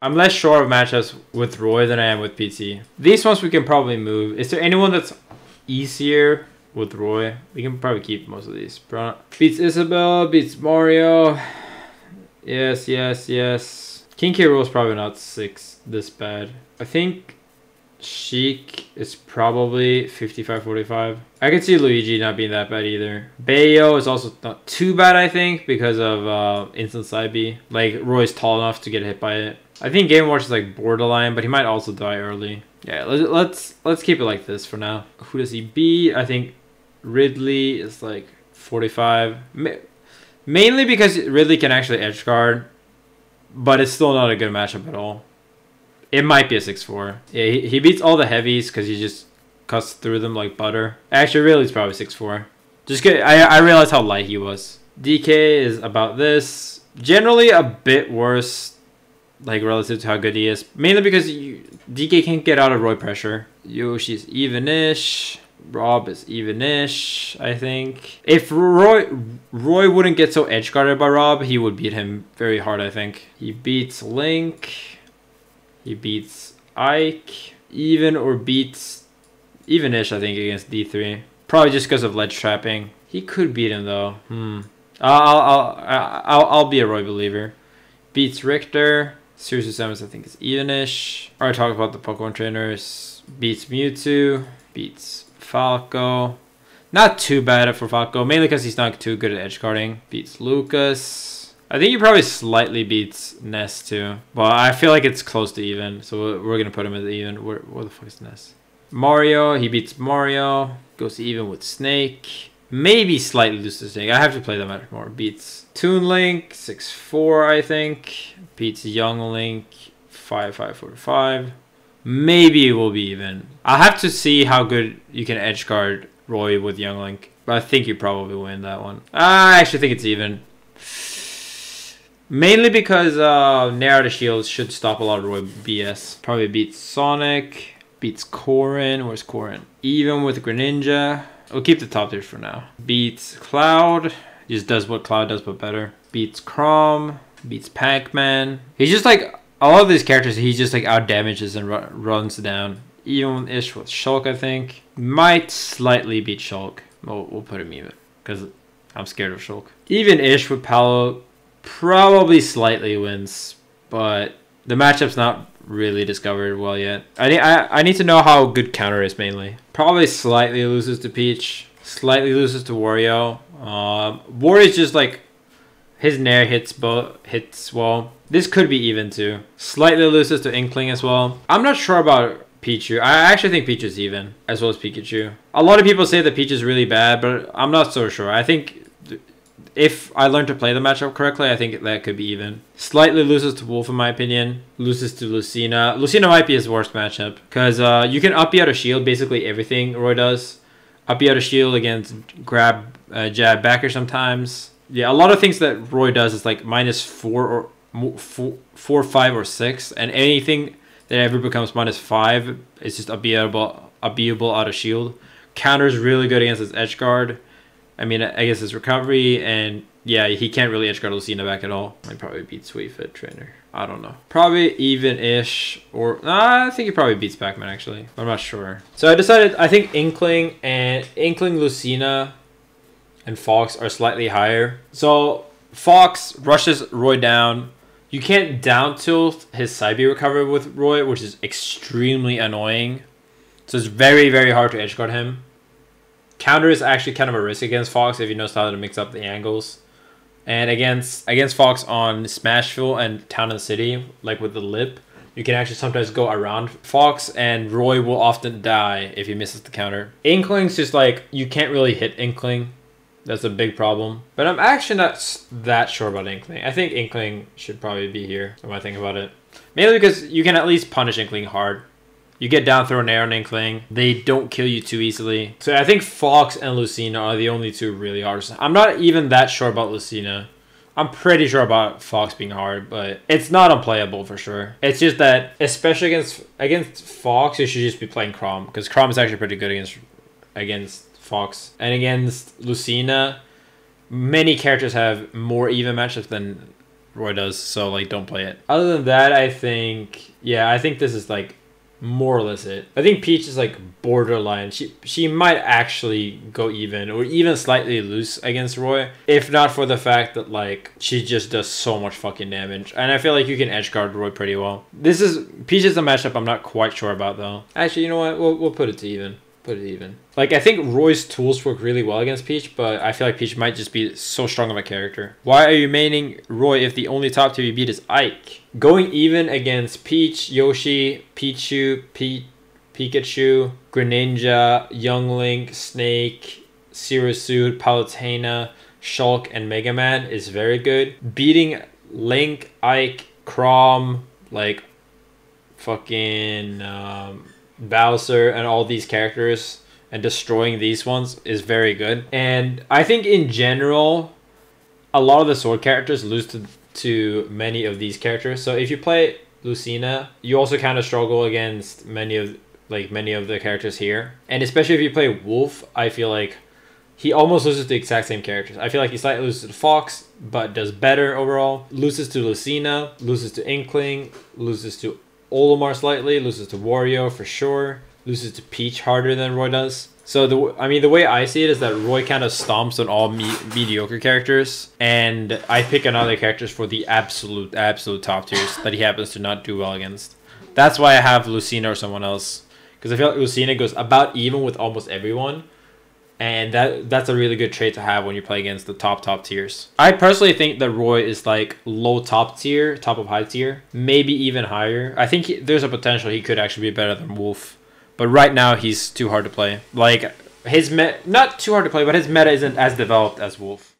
I'm less sure of matchups with Roy than I am with PT. These ones we can probably move. Is there anyone that's easier with Roy? We can probably keep most of these. Beats Isabel, beats Mario. Yes, yes, yes. King K. Rool's probably not this bad. I think Sheik is probably 55-45. I can see Luigi not being that bad either. Bayo is also not too bad, I think, because of instant side B. Like, Roy's tall enough to get hit by it. I think Game & Watch is like borderline, but he might also die early. Yeah, let's keep it like this for now. Who does he beat? I think Ridley is like 45. Mainly because Ridley can actually edge guard, but it's still not a good matchup at all. It might be a 6-4. Yeah, he beats all the heavies because he just cuts through them like butter. Actually, Ridley's probably 6-4. Just get, I realized how light he was. DK is about this. Generally a bit worse, like relative to how good he is. Mainly because DK can't get out of Roy pressure. Yoshi's even-ish. Rob is even-ish, I think. If Roy wouldn't get so edge guarded by Rob, he would beat him very hard, I think. He beats Link. He beats Ike. Even or beats even-ish, I think, against D3. Probably just because of ledge trapping. He could beat him though. I'll be a Roy believer. Beats Richter. Series of 7s, I think, is even-ish. Already talked about the Pokemon trainers. Beats Mewtwo. Beats Falco. Not too bad for Falco, mainly because he's not too good at edge guarding. Beats Lucas. I think he probably slightly beats Ness too. But I feel like it's close to even, so we're going to put him at even. Where the fuck is Ness? Mario, he beats Mario. Goes to even with Snake. Maybe slightly loses to Snake. I have to play that much more. Beats Toon Link, 6-4, I think. Beats Young Link, 5-5-4-5. Maybe it will be even. I'll have to see how good you can edge guard Roy with Young Link. But I think you probably win that one. I actually think it's even. Mainly because Nair Out of Shield should stop a lot of Roy BS. Probably beats Sonic. Beats Corrin. Where's Corrin? Even with Greninja. We'll keep the top tiers for now. Beats Cloud. Just does what Cloud does but better. Beats Chrom. Beats Pac-Man. He's just like... All of these characters, he just like out damages and runs down. Even-ish with Shulk, I think. Might slightly beat Shulk. We'll put him even. Because I'm scared of Shulk. Even-ish with Paolo. Probably slightly wins. But the matchup's not really discovered well yet. I need to know how good counter is mainly. Probably slightly loses to Peach. Slightly loses to Wario. Wario's just like... His Nair hits well. This could be even too. Slightly loses to Inkling as well. I'm not sure about Pichu. I actually think Pichu's even, as well as Pikachu. A lot of people say that Peach is really bad, but I'm not so sure. I think if I learn to play the matchup correctly, I think that could be even. Slightly loses to Wolf in my opinion. Loses to Lucina. Lucina might be his worst matchup. Because you can up B out of shield basically everything Roy does. Up B out of shield against grab, jab, backer sometimes. Yeah, a lot of things that Roy does is like -4 or 4, 5, or 6, and anything that ever becomes -5 is just unbeatable out of shield. Counter's really good against his edge guard. I mean, I guess his recovery, and yeah, he can't really edge guard Lucina back at all. Might probably beat Sweetfoot Trainer. I don't know. Probably even-ish, or I think he probably beats Pac-Man actually. I'm not sure. So I decided, I think Inkling, Lucina, and Fox are slightly higher. So Fox rushes Roy down. You can't down tilt his side B recovery with Roy, which is extremely annoying. So it's very, very hard to edge guard him. Counter is actually kind of a risk against Fox if he knows how to mix up the angles. And against Fox on Smashville and Town and City, like with the lip, you can actually sometimes go around Fox, and Roy will often die if he misses the counter. Inkling's just like, you can't really hit Inkling. That's a big problem. But I'm actually not that sure about Inkling. I think Inkling should probably be here when I think about it. Mainly because you can at least punish Inkling hard. You get down throw Nair on Inkling. They don't kill you too easily. So I think Fox and Lucina are the only two really hard. I'm not even that sure about Lucina. I'm pretty sure about Fox being hard, but it's not unplayable for sure. It's just that, especially against Fox, you should just be playing Chrom, because Chrom is actually pretty good against Fox. And against Lucina, many characters have more even matchups than Roy does, so like don't play it. Other than that, I think this is like more or less it. I think Peach is like borderline. She might actually go even or even slightly lose against Roy, if not for the fact that like she just does so much fucking damage. And I feel like you can edge guard Roy pretty well. Peach is a matchup I'm not quite sure about though. Actually, you know what? We'll put it to even. Put it even. Like, I think Roy's tools work really well against Peach, but I feel like Peach might just be so strong of a character. Why are you maining Roy if the only top tier you beat is Ike? Going even against Peach, Yoshi, Pichu, Pikachu, Greninja, Young Link, Snake, Sirius, Palutena, Shulk, and Mega Man is very good. Beating Link, Ike, Chrom, like, fucking... Bowser and all these characters and destroying these ones is very good. And I think in general, a lot of the sword characters lose to many of these characters. So if you play Lucina, you also kind of struggle against many of the characters here. And especially if you play Wolf, I feel like he almost loses to the exact same characters. I feel like he slightly loses to Fox, but does better overall. Loses to Lucina, loses to Inkling, loses to Olimar slightly, loses to Wario for sure, loses to Peach harder than Roy does. So the way I see it is that Roy kind of stomps on all mediocre characters, and I pick another characters for the absolute top tiers that he happens to not do well against. That's why I have Lucina or someone else, because I feel like Lucina goes about even with almost everyone. And that's a really good trait to have when you play against the top tiers. I personally think that Roy is like low top tier, top of high tier, maybe even higher. I think there's a potential he could actually be better than Wolf. But right now he's too hard to play. Like not too hard to play, but his meta isn't as developed as Wolf.